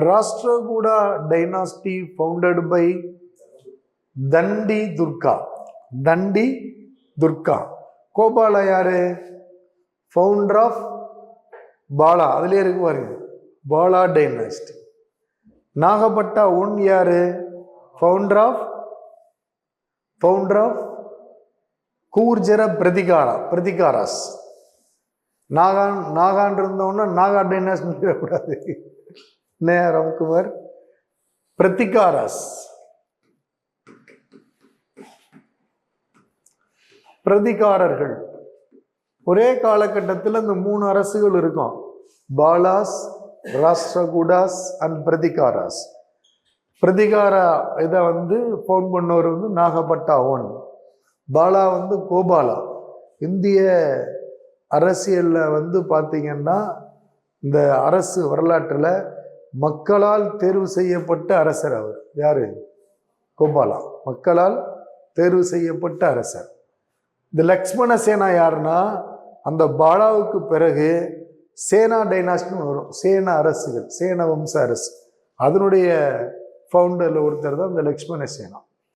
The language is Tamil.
ராஷ்டிரகூடா dynasty founded by Danti Durga. Danti Durga. Gopala யாரு? Founder of Pala. அதுலயே இருக்கு பாருங்க, பாலா டைனாஸ்டி. நாகப்பட்டா ஒன் யாரு? Founder of Gurjara Pratiharas. நாகான் இருந்தவொன்னா நாகா டைனாஸ்டி கூடாது. ராம்குமார் பிரதிகாராஸ். பிரதிகாரர்கள். ஒரே காலகட்டத்தில் இந்த 3 அரசுகள் இருக்கும், பாலாஸ், ராஷ்டிரகூடாஸ் அண்ட் பிரதிகாராஸ். பிரதிகாரா இதை ஃபவுண்ட் பண்ணவர் நாகப்பட்டா ஒன். பாலா கோபாலா. இந்திய அரசியலில் பார்த்தீங்கன்னா இந்த அரசு வரலாற்றில் மக்களால் தேர்வு செய்யப்பட்ட அரசர் அவர். யாரு? கோபாலா. மக்களால் தேர்வு செய்யப்பட்ட அரசர். இந்த லக்ஷ்மண சேனா யாருன்னா, அந்த பாலாவுக்கு பிறகு சேனா டைனாஸ்டின்னு வரும். சேன அரசுகள், சேன வம்ச அரசு, அதனுடைய ஃபவுண்டரில் ஒருத்தர் தான் இந்த லக்ஷ்மண சேனா.